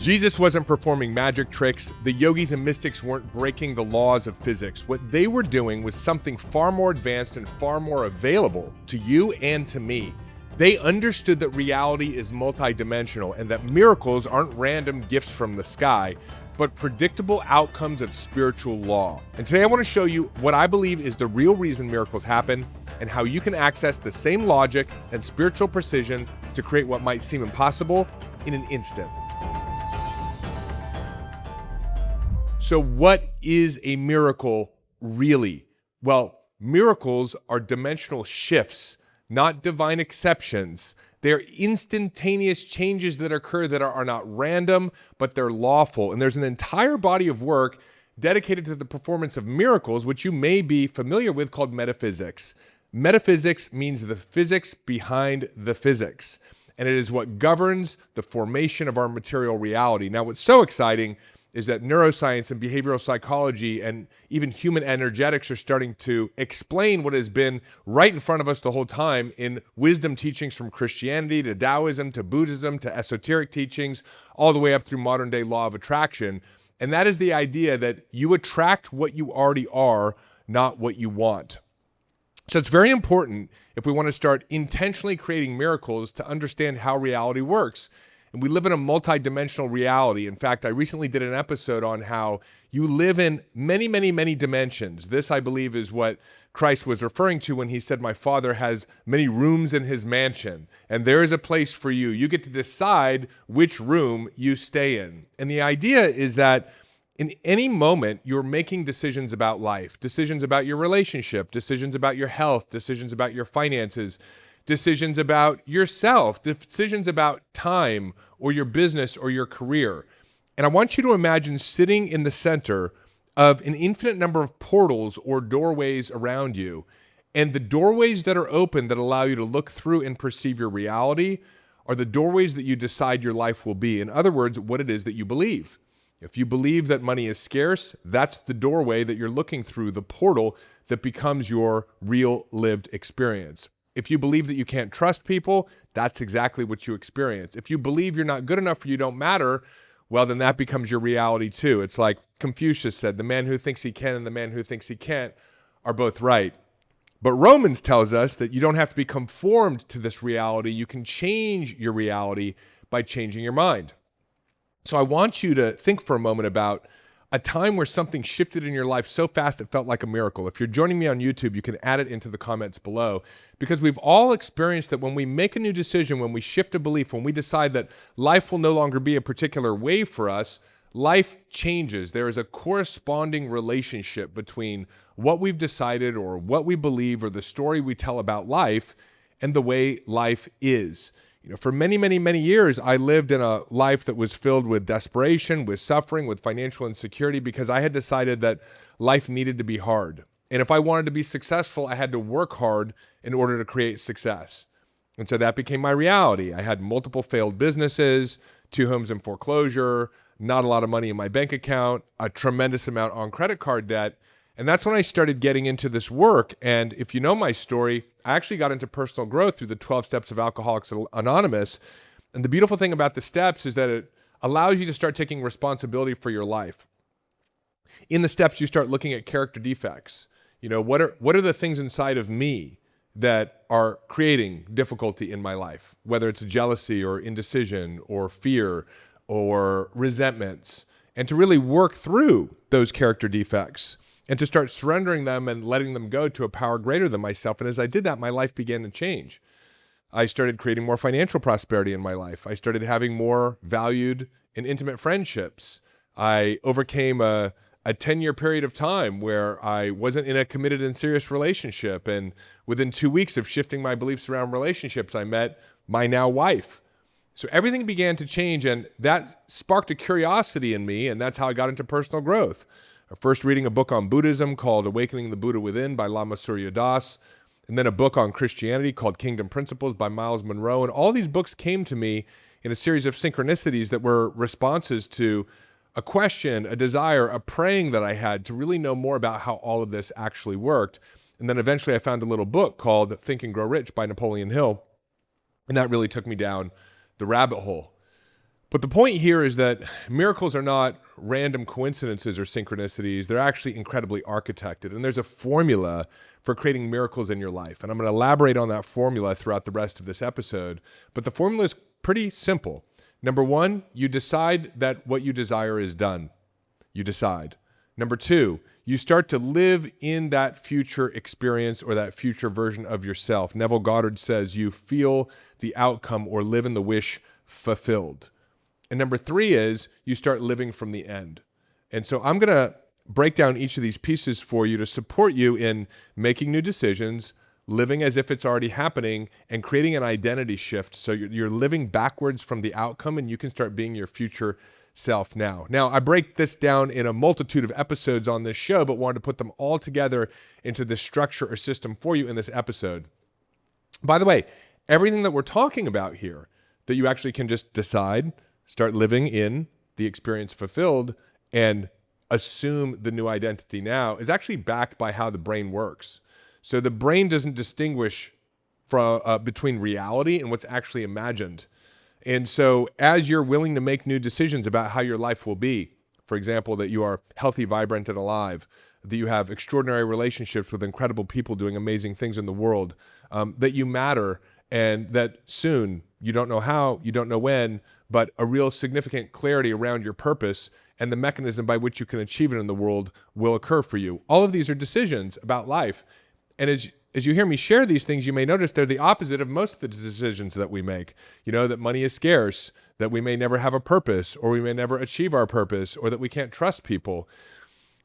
Jesus wasn't performing magic tricks. The yogis and mystics weren't breaking the laws of physics. What they were doing was something far more advanced and far more available to you and to me. They understood that reality is multidimensional and that miracles aren't random gifts from the sky, but predictable outcomes of spiritual law. And today I want to show you what I believe is the real reason miracles happen and how you can access the same logic and spiritual precision to create what might seem impossible in an instant. So what is a miracle really? Well, miracles are dimensional shifts, not divine exceptions. They're instantaneous changes that occur that are not random, but they're lawful. And there's an entire body of work dedicated to the performance of miracles, which you may be familiar with, called metaphysics. Metaphysics means the physics behind the physics, and it is what governs the formation of our material reality. Now, what's so exciting is that neuroscience and behavioral psychology and even human energetics are starting to explain what has been right in front of us the whole time in wisdom teachings from Christianity to Taoism to Buddhism to esoteric teachings, all the way up through modern day law of attraction. And that is the idea that you attract what you already are, not what you want. So it's very important, if we want to start intentionally creating miracles, to understand how reality works. And we live in a multi-dimensional reality. In fact, I recently did an episode on how you live in many, many, many dimensions. This, I believe, is what Christ was referring to when he said, "My Father has many rooms in his mansion, and there is a place for you. You get to decide which room you stay in." And the idea is that in any moment, you're making decisions about life, decisions about your relationship, decisions about your health, decisions about your finances, decisions about yourself, decisions about time or your business or your career. And I want you to imagine sitting in the center of an infinite number of portals or doorways around you. And the doorways that are open that allow you to look through and perceive your reality are the doorways that you decide your life will be. In other words, what it is that you believe. If you believe that money is scarce, that's the doorway that you're looking through, the portal that becomes your real lived experience. If you believe that you can't trust people, that's exactly what you experience. If you believe you're not good enough or you don't matter, well, then that becomes your reality too. It's like Confucius said, the man who thinks he can and the man who thinks he can't are both right. But Romans tells us that you don't have to be conformed to this reality. You can change your reality by changing your mind. So I want you to think for a moment about a time where something shifted in your life so fast it felt like a miracle. If you're joining me on YouTube, you can add it into the comments below, because we've all experienced that when we make a new decision, when we shift a belief, when we decide that life will no longer be a particular way for us, life changes. There is a corresponding relationship between what we've decided or what we believe or the story we tell about life and the way life is. For many, many, many years, I lived in a life that was filled with desperation, with suffering, with financial insecurity, because I had decided that life needed to be hard. And if I wanted to be successful, I had to work hard in order to create success. And so that became my reality. I had multiple failed businesses, 2 homes in foreclosure, not a lot of money in my bank account, a tremendous amount on credit card debt. And that's when I started getting into this work. And if you know my story, I actually got into personal growth through the 12 steps of Alcoholics Anonymous. And the beautiful thing about the steps is that it allows you to start taking responsibility for your life. In the steps, you start looking at character defects. What are the things inside of me that are creating difficulty in my life, whether it's jealousy or indecision or fear or resentments, and to really work through those character defects and to start surrendering them and letting them go to a power greater than myself. And as I did that, my life began to change. I started creating more financial prosperity in my life. I started having more valued and intimate friendships. I overcame a 10-year period of time where I wasn't in a committed and serious relationship. And within 2 weeks of shifting my beliefs around relationships, I met my now wife. So everything began to change, and that sparked a curiosity in me, and that's how I got into personal growth. First reading a book on Buddhism called Awakening the Buddha Within by Lama Surya Das, and then a book on Christianity called Kingdom Principles by Miles Monroe. And all these books came to me in a series of synchronicities that were responses to a question, a desire, a praying that I had to really know more about how all of this actually worked. And then eventually I found a little book called Think and Grow Rich by Napoleon Hill, and that really took me down the rabbit hole. But the point here is that miracles are not random coincidences or synchronicities. They're actually incredibly architected. And there's a formula for creating miracles in your life. And I'm going to elaborate on that formula throughout the rest of this episode. But the formula is pretty simple. Number one, you decide that what you desire is done. You decide. Number two, you start to live in that future experience or that future version of yourself. Neville Goddard says you feel the outcome or live in the wish fulfilled. And number three is you start living from the end. And so I'm going to break down each of these pieces for you to support you in making new decisions, living as if it's already happening, and creating an identity shift. So you're living backwards from the outcome and you can start being your future self now. Now, I break this down in a multitude of episodes on this show, but wanted to put them all together into this structure or system for you in this episode. By the way, everything that we're talking about here, that you actually can just decide, start living in the experience fulfilled, and assume the new identity now, is actually backed by how the brain works. So the brain doesn't distinguish between reality and what's actually imagined. And so as you're willing to make new decisions about how your life will be, for example, that you are healthy, vibrant, and alive, that you have extraordinary relationships with incredible people doing amazing things in the world, that you matter, and that soon, you don't know how, you don't know when, but a real significant clarity around your purpose and the mechanism by which you can achieve it in the world will occur for you. All of these are decisions about life. And as you hear me share these things, you may notice they're the opposite of most of the decisions that we make. You know, that money is scarce, that we may never have a purpose, or we may never achieve our purpose, or that we can't trust people.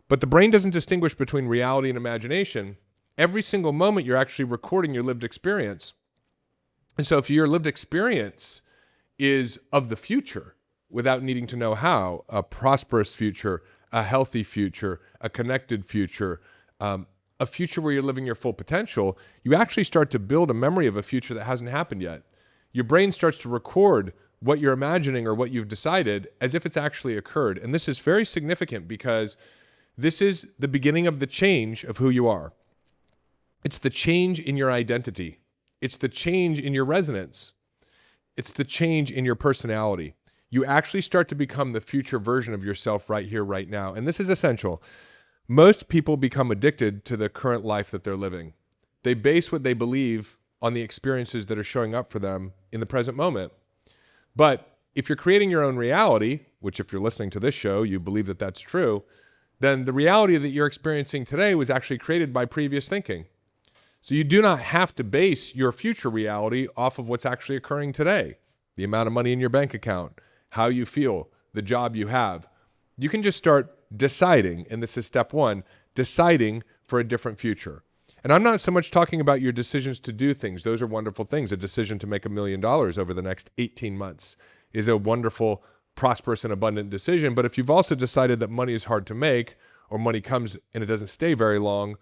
But the brain doesn't distinguish between reality and imagination. Every single moment you're actually recording your lived experience. And so if your lived experience is of the future, without needing to know how, a prosperous future, a healthy future, a connected future, a future where you're living your full potential, you actually start to build a memory of a future that hasn't happened yet. Your brain starts to record what you're imagining or what you've decided as if it's actually occurred. And this is very significant because this is the beginning of the change of who you are. It's the change in your identity. It's the change in your resonance. It's the change in your personality. You actually start to become the future version of yourself right here, right now. And this is essential. Most people become addicted to the current life that they're living. They base what they believe on the experiences that are showing up for them in the present moment. But if you're creating your own reality, which if you're listening to this show, you believe that that's true, then the reality that you're experiencing today was actually created by previous thinking. So you do not have to base your future reality off of what's actually occurring today. The amount of money in your bank account, how you feel, the job you have. You can just start deciding, and this is step one, deciding for a different future. And I'm not so much talking about your decisions to do things. Those are wonderful things. A decision to make $1 million over the next 18 months is a wonderful, prosperous, and abundant decision. But if you've also decided that money is hard to make, or money comes and it doesn't stay very long,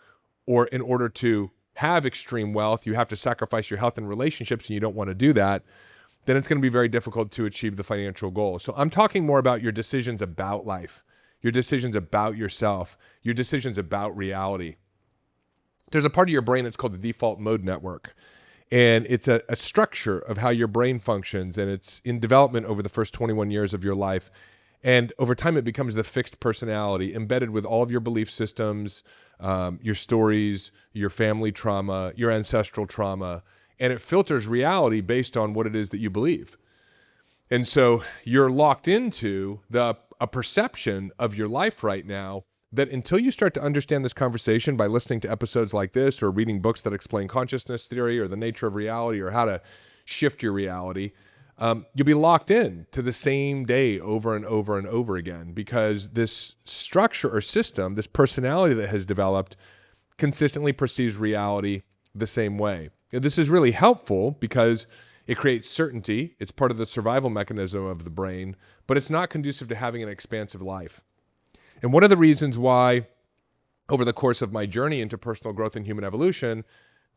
or in order to have extreme wealth, you have to sacrifice your health and relationships, and you don't want to do that, then it's going to be very difficult to achieve the financial goal. So I'm talking more about your decisions about life, your decisions about yourself, your decisions about reality. There's a part of your brain that's called the default mode network. And it's a structure of how your brain functions. And it's in development over the first 21 years of your life. And over time, it becomes the fixed personality embedded with all of your belief systems, your stories, your family trauma, your ancestral trauma. And it filters reality based on what it is that you believe. And so you're locked into a perception of your life right now that until you start to understand this conversation by listening to episodes like this or reading books that explain consciousness theory or the nature of reality or how to shift your reality, you'll be locked in to the same day over and over and over again because this structure or system, this personality that has developed consistently perceives reality the same way. And this is really helpful because it creates certainty. It's part of the survival mechanism of the brain, but it's not conducive to having an expansive life. And one of the reasons why, over the course of my journey into personal growth and human evolution,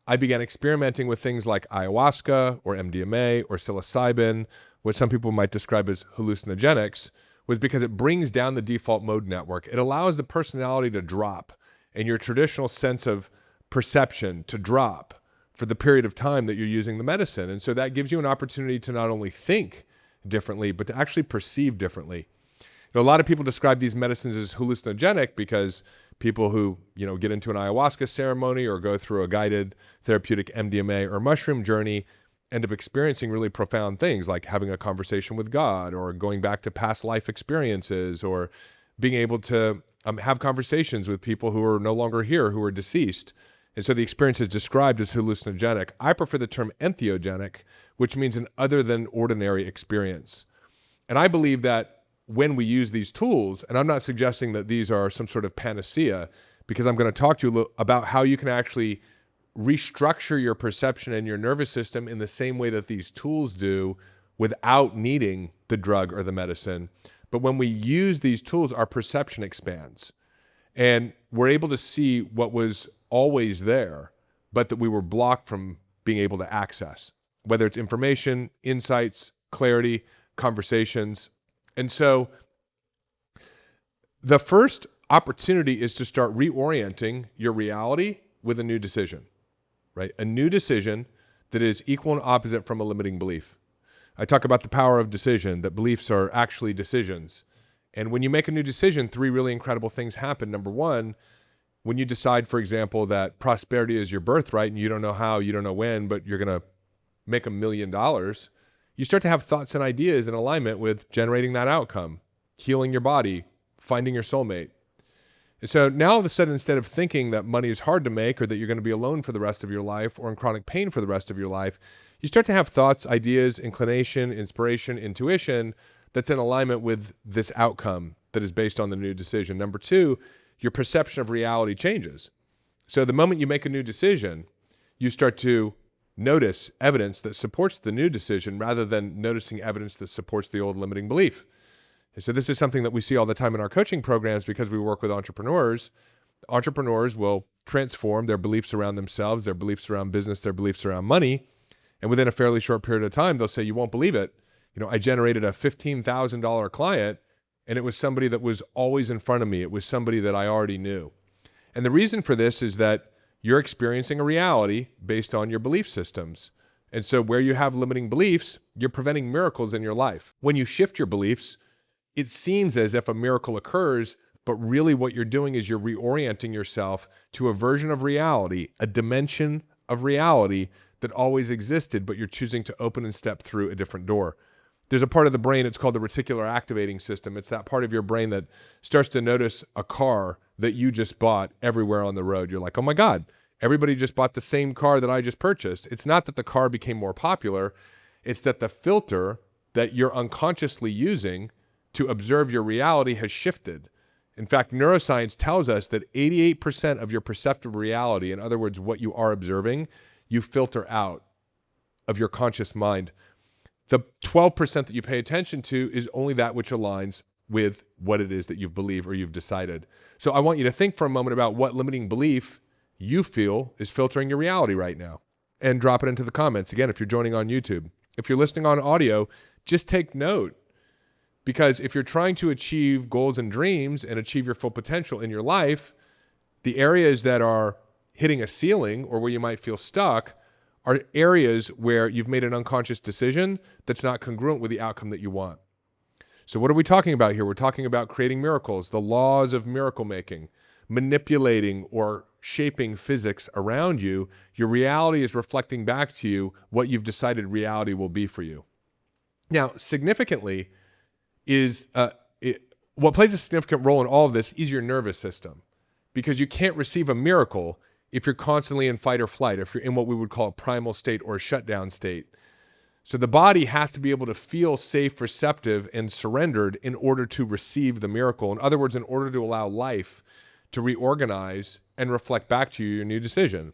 I began experimenting with things like ayahuasca or MDMA or psilocybin, what some people might describe as hallucinogenics, was because it brings down the default mode network. It allows the personality to drop and your traditional sense of perception to drop for the period of time that you're using the medicine. And so that gives you an opportunity to not only think differently, but to actually perceive differently. A lot of people describe these medicines as hallucinogenic because people who, get into an ayahuasca ceremony or go through a guided therapeutic MDMA or mushroom journey end up experiencing really profound things like having a conversation with God or going back to past life experiences or being able to have conversations with people who are no longer here, who are deceased. And so the experience is described as hallucinogenic. I prefer the term entheogenic, which means an other than ordinary experience. And I believe that when we use these tools, and I'm not suggesting that these are some sort of panacea, because I'm going to talk to you about how you can actually restructure your perception and your nervous system in the same way that these tools do without needing the drug or the medicine. But when we use these tools, our perception expands and we're able to see what was always there, but that we were blocked from being able to access, whether it's information, insights, clarity, conversations. And so the first opportunity is to start reorienting your reality with a new decision, right? A new decision that is equal and opposite from a limiting belief. I talk about the power of decision, that beliefs are actually decisions. And when you make a new decision, 3 really incredible things happen. Number 1, when you decide, for example, that prosperity is your birthright and you don't know how, you don't know when, but you're going to make $1 million, you start to have thoughts and ideas in alignment with generating that outcome, healing your body, finding your soulmate. And so now all of a sudden, instead of thinking that money is hard to make or that you're going to be alone for the rest of your life or in chronic pain for the rest of your life, you start to have thoughts, ideas, inclination, inspiration, intuition that's in alignment with this outcome that is based on the new decision. Number 2, your perception of reality changes. So the moment you make a new decision, you start to notice evidence that supports the new decision rather than noticing evidence that supports the old limiting belief. And so this is something that we see all the time in our coaching programs because we work with entrepreneurs. Entrepreneurs will transform their beliefs around themselves, their beliefs around business, their beliefs around money. And within a fairly short period of time, they'll say, you won't believe it. I generated a $15,000 client and it was somebody that was always in front of me. It was somebody that I already knew. And the reason for this is that you're experiencing a reality based on your belief systems. And so where you have limiting beliefs, you're preventing miracles in your life. When you shift your beliefs, it seems as if a miracle occurs, but really what you're doing is you're reorienting yourself to a version of reality, a dimension of reality that always existed, but you're choosing to open and step through a different door. There's a part of the brain, it's called the reticular activating system. It's that part of your brain that starts to notice a car that you just bought everywhere on the road. You're like, oh my God, everybody just bought the same car that I just purchased. It's not that the car became more popular. It's that the filter that you're unconsciously using to observe your reality has shifted. In fact, neuroscience tells us that 88% of your perceptive reality, in other words, what you are observing, you filter out of your conscious mind. The 12% that you pay attention to is only that which aligns with what it is that you believe or you've decided. So I want you to think for a moment about what limiting belief you feel is filtering your reality right now and drop it into the comments. Again, if you're joining on YouTube, if you're listening on audio, just take note. Because if you're trying to achieve goals and dreams and achieve your full potential in your life, the areas that are hitting a ceiling or where you might feel stuck are areas where you've made an unconscious decision that's not congruent with the outcome that you want. So what are we talking about here? We're talking about creating miracles, the laws of miracle making, manipulating or shaping physics around you. Your reality is reflecting back to you what you've decided reality will be for you. Now, significantly, what plays a significant role in all of this is your nervous system, because you can't receive a miracle if you're constantly in fight or flight, if you're in what we would call a primal state or a shutdown state. So the body has to be able to feel safe, receptive, and surrendered in order to receive the miracle. In other words, in order to allow life to reorganize and reflect back to you your new decision.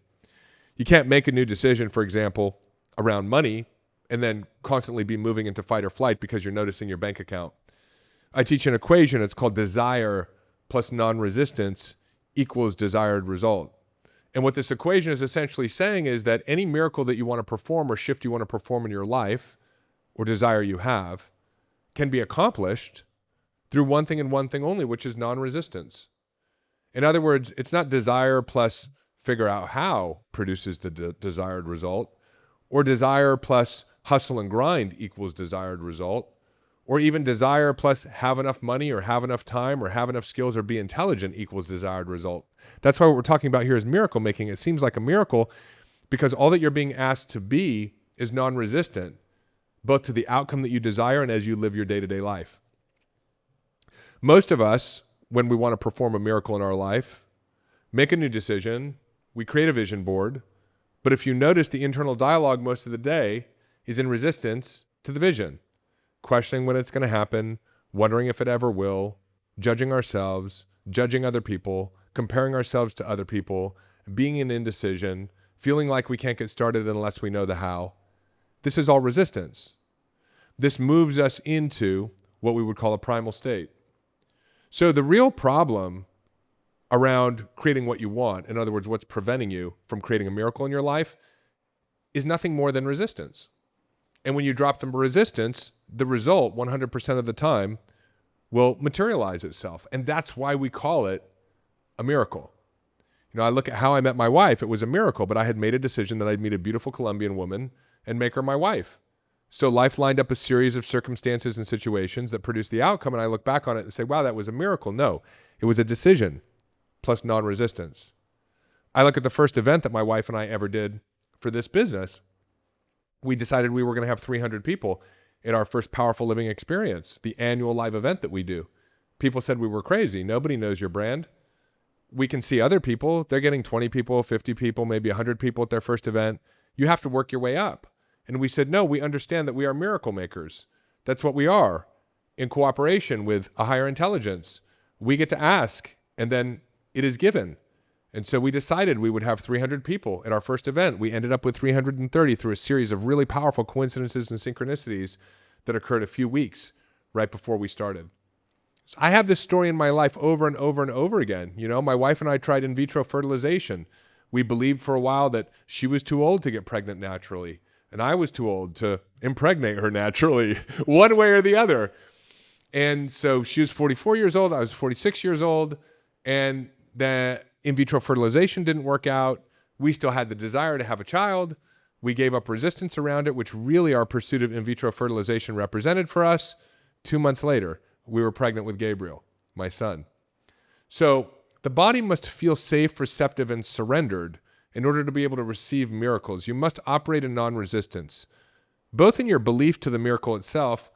You can't make a new decision, for example, around money and then constantly be moving into fight or flight because you're noticing your bank account. I teach an equation. It's called desire plus non-resistance equals desired result. And what this equation is essentially saying is that any miracle that you want to perform or shift you want to perform in your life or desire you have can be accomplished through one thing and one thing only, which is non-resistance. In other words, it's not desire plus figure out how produces the desired result, or desire plus hustle and grind equals desired result, Or even desire plus have enough money or have enough time or have enough skills or be intelligent equals desired result. That's why what we're talking about here is miracle making. It seems like a miracle because all that you're being asked to be is non-resistant, both to the outcome that you desire and as you live your day-to-day life. Most of us, when we want to perform a miracle in our life, make a new decision, we create a vision board, but if you notice, the internal dialogue most of the day is in resistance to the vision. Questioning when it's going to happen, wondering if it ever will, judging ourselves, judging other people, comparing ourselves to other people, being in indecision, feeling like we can't get started unless we know the how. This is all resistance. This moves us into what we would call a primal state. So the real problem around creating what you want, in other words, what's preventing you from creating a miracle in your life, is nothing more than resistance. And when you drop the resistance, the result 100% of the time will materialize itself. And that's why we call it a miracle. You know, I look at how I met my wife. It was a miracle, but I had made a decision that I'd meet a beautiful Colombian woman and make her my wife. So life lined up a series of circumstances and situations that produced the outcome. And I look back on it and say, wow, that was a miracle. No, it was a decision plus non-resistance. I look at the first event that my wife and I ever did for this business. We decided we were going to have 300 people at our first Powerful Living experience, the annual live event that we do. People said we were crazy. Nobody knows your brand. We can see other people. They're getting 20 people, 50 people, maybe 100 people at their first event. You have to work your way up. And we said, no, we understand that we are miracle makers. That's what we are, in cooperation with a higher intelligence. We get to ask, and then it is given. And so we decided we would have 300 people at our first event. We ended up with 330 through a series of really powerful coincidences and synchronicities that occurred a few weeks right before we started. So I have this story in my life over and over and over again. You know, my wife and I tried in vitro fertilization. We believed for a while that she was too old to get pregnant naturally, and I was too old to impregnate her naturally, one way or the other. And so she was 44 years old, I was 46 years old, and the in vitro fertilization didn't work out. We still had the desire to have a child. We gave up resistance around it, which really our pursuit of in vitro fertilization represented for us. 2 months later, we were pregnant with Gabriel, my son. So the body must feel safe, receptive, and surrendered in order to be able to receive miracles. You must operate in non-resistance, both in your belief to the miracle itself,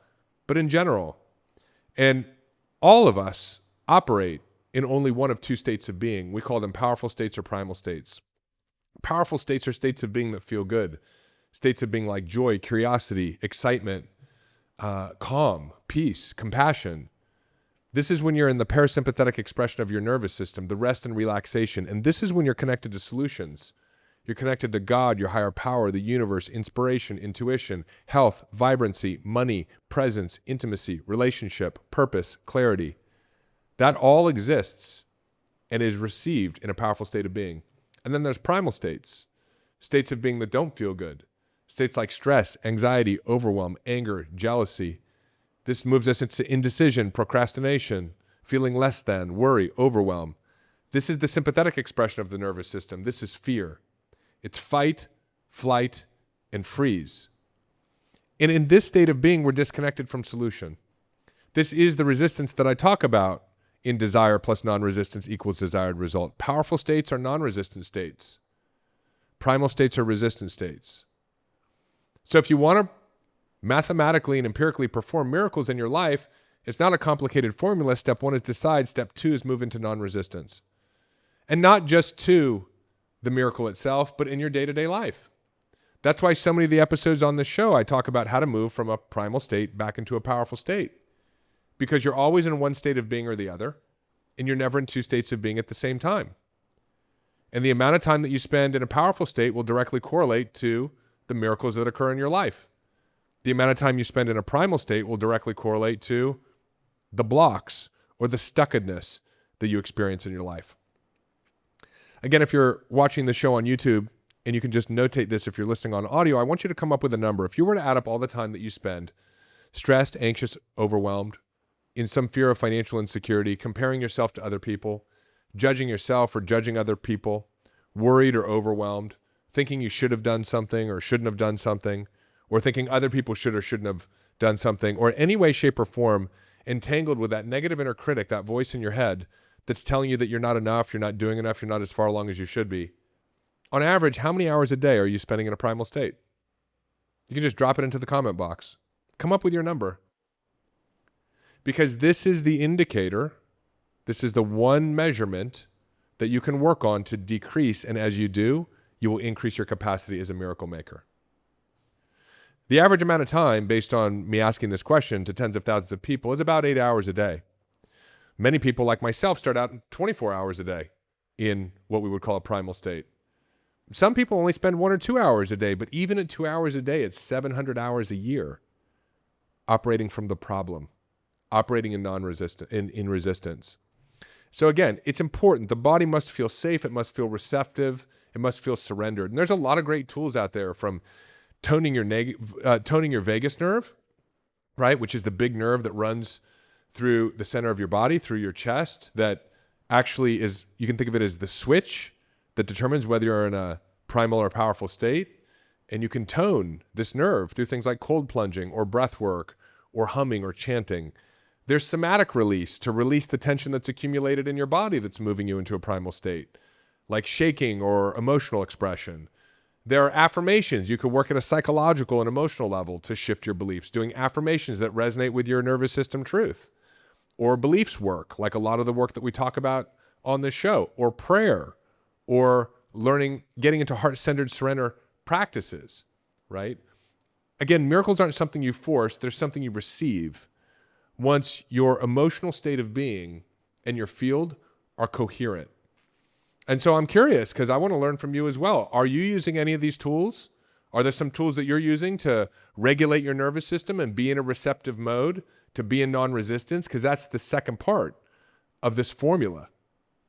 but in general. And all of us operate in only one of two states of being. We call them powerful states or primal states. Powerful states are states of being that feel good, states of being like joy, curiosity, excitement, calm, peace, compassion. This is when you're in the parasympathetic expression of your nervous system, the rest and relaxation. And this is when you're connected to solutions. You're connected to God, your higher power, the universe, inspiration, intuition, health, vibrancy, money, presence, intimacy, relationship, purpose, clarity. That all exists and is received in a powerful state of being. And then there's primal states, states of being that don't feel good. States like stress, anxiety, overwhelm, anger, jealousy. This moves us into indecision, procrastination, feeling less than, worry, overwhelm. This is the sympathetic expression of the nervous system. This is fear. It's fight, flight, and freeze. And in this state of being, we're disconnected from solution. This is the resistance that I talk about in desire plus non-resistance equals desired result. Powerful states are non-resistant states. Primal states are resistant states. So if you want to mathematically and empirically perform miracles in your life, it's not a complicated formula. Step one is decide. Step two is move into non-resistance. And not just to the miracle itself, but in your day-to-day life. That's why so many of the episodes on this show, I talk about how to move from a primal state back into a powerful state. Because you're always in one state of being or the other, and you're never in two states of being at the same time. And the amount of time that you spend in a powerful state will directly correlate to the miracles that occur in your life. The amount of time you spend in a primal state will directly correlate to the blocks or the stuckedness that you experience in your life. Again, if you're watching the show on YouTube, and you can just notate this if you're listening on audio, I want you to come up with a number. If you were to add up all the time that you spend stressed, anxious, overwhelmed, in some fear of financial insecurity, comparing yourself to other people, judging yourself or judging other people, worried or overwhelmed, thinking you should have done something or shouldn't have done something, or thinking other people should or shouldn't have done something, or in any way, shape, or form entangled with that negative inner critic, that voice in your head that's telling you that you're not enough, you're not doing enough, you're not as far along as you should be, on average, how many hours a day are you spending in a primal state? You can just drop it into the comment box. Come up with your number. Because this is the indicator, this is the one measurement that you can work on to decrease, and as you do, you will increase your capacity as a miracle maker. The average amount of time, based on me asking this question to tens of thousands of people, is about 8 hours a day. Many people, like myself, start out 24 hours a day in what we would call a primal state. Some people only spend 1 or 2 hours a day, but even at 2 hours a day, it's 700 hours a year operating from the problem, operating in in resistance. So again, it's important. The body must feel safe. It must feel receptive. It must feel surrendered. And there's a lot of great tools out there, from toning your vagus nerve, right, which is the big nerve that runs through the center of your body, through your chest, that actually is, you can think of it as the switch that determines whether you're in a primal or powerful state. And you can tone this nerve through things like cold plunging or breath work or humming or chanting. There's somatic release to release the tension that's accumulated in your body that's moving you into a primal state, like shaking or emotional expression. There are affirmations. You could work at a psychological and emotional level to shift your beliefs, doing affirmations that resonate with your nervous system truth, or beliefs work, like a lot of the work that we talk about on this show, or prayer, or learning, getting into heart-centered surrender practices, right? Again, miracles aren't something you force. They're something you receive once your emotional state of being and your field are coherent. And so I'm curious, because I want to learn from you as well. Are you using any of these tools? Are there some tools that you're using to regulate your nervous system and be in a receptive mode, to be in non-resistance? Because that's the second part of this formula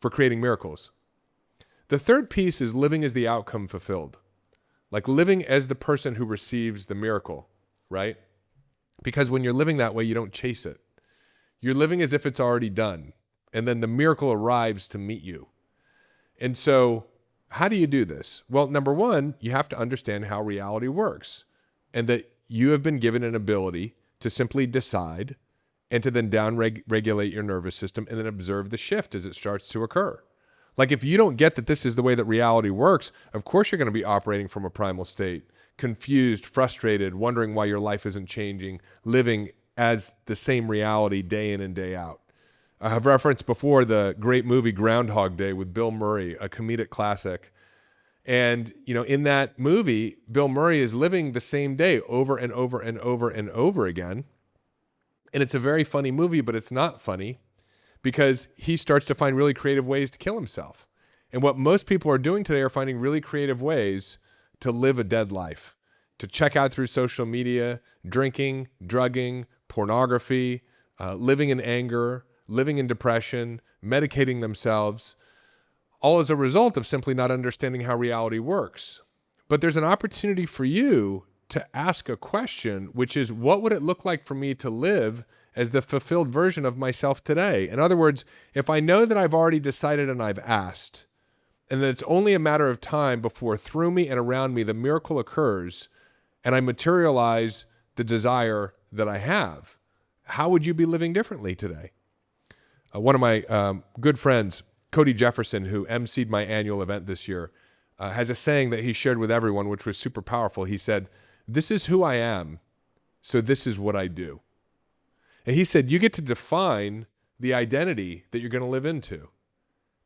for creating miracles. The third piece is living as the outcome fulfilled, like living as the person who receives the miracle, right? Because when you're living that way, you don't chase it. You're living as if it's already done, and then the miracle arrives to meet you. And so how do you do this? Well, number one, you have to understand how reality works, and that you have been given an ability to simply decide and to then down-regulate your nervous system and then observe the shift as it starts to occur. Like, if you don't get that this is the way that reality works, of course you're going to be operating from a primal state, confused, frustrated, wondering why your life isn't changing, living as the same reality day in and day out. I have referenced before the great movie Groundhog Day with Bill Murray, a comedic classic. And, you know, in that movie, Bill Murray is living the same day over and over and over and over again. And it's a very funny movie, but it's not funny because he starts to find really creative ways to kill himself. And what most people are doing today are finding really creative ways to live a dead life, to check out through social media, drinking, drugging, pornography, living in anger, living in depression, medicating themselves, all as a result of simply not understanding how reality works. But there's an opportunity for you to ask a question, which is, what would it look like for me to live as the fulfilled version of myself today? In other words, if I know that I've already decided and I've asked, and that it's only a matter of time before through me and around me the miracle occurs and I materialize the desire that I have, how would you be living differently today? One of my good friends, Cody Jefferson, who emceed my annual event this year, has a saying that he shared with everyone, which was super powerful. He said, "This is who I am, so this is what I do." And he said, you get to define the identity that you're going to live into.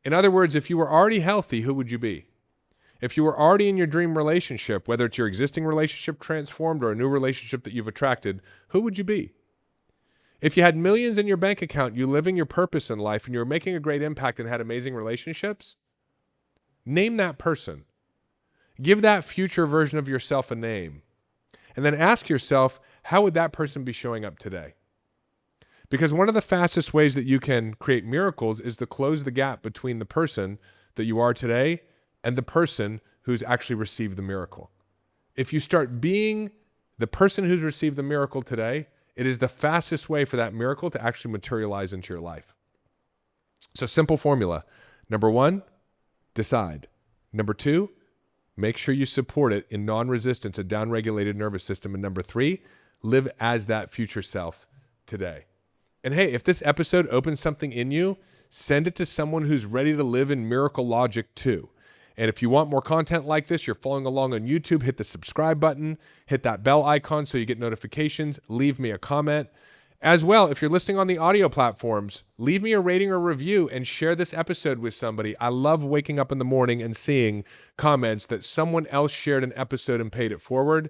In other words, if you were already healthy, who would you be? If you were already in your dream relationship, whether it's your existing relationship transformed or a new relationship that you've attracted, who would you be? If you had millions in your bank account, you living your purpose in life, and you were making a great impact and had amazing relationships, name that person. Give that future version of yourself a name. And then ask yourself, how would that person be showing up today? Because one of the fastest ways that you can create miracles is to close the gap between the person that you are today and the person who's actually received the miracle. If you start being the person who's received the miracle today, it is the fastest way for that miracle to actually materialize into your life. So, simple formula. Number one, decide. Number two, make sure you support it in non-resistance, a down-regulated nervous system. And number three, live as that future self today. And hey, if this episode opens something in you, send it to someone who's ready to live in miracle logic too. And if you want more content like this, you're following along on YouTube, hit the subscribe button, hit that bell icon so you get notifications, leave me a comment. As well, if you're listening on the audio platforms, leave me a rating or review and share this episode with somebody. I love waking up in the morning and seeing comments that someone else shared an episode and paid it forward.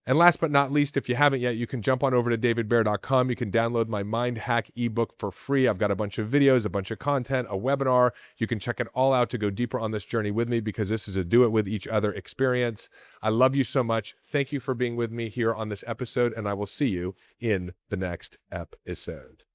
And last but not least, if you haven't yet, you can jump on over to davidbear.com. You can download my Mind Hack ebook for free. I've got a bunch of videos, a bunch of content, a webinar. You can check it all out to go deeper on this journey with me, because this is a do it with each other experience. I love you so much. Thank you for being with me here on this episode, and I will see you in the next episode.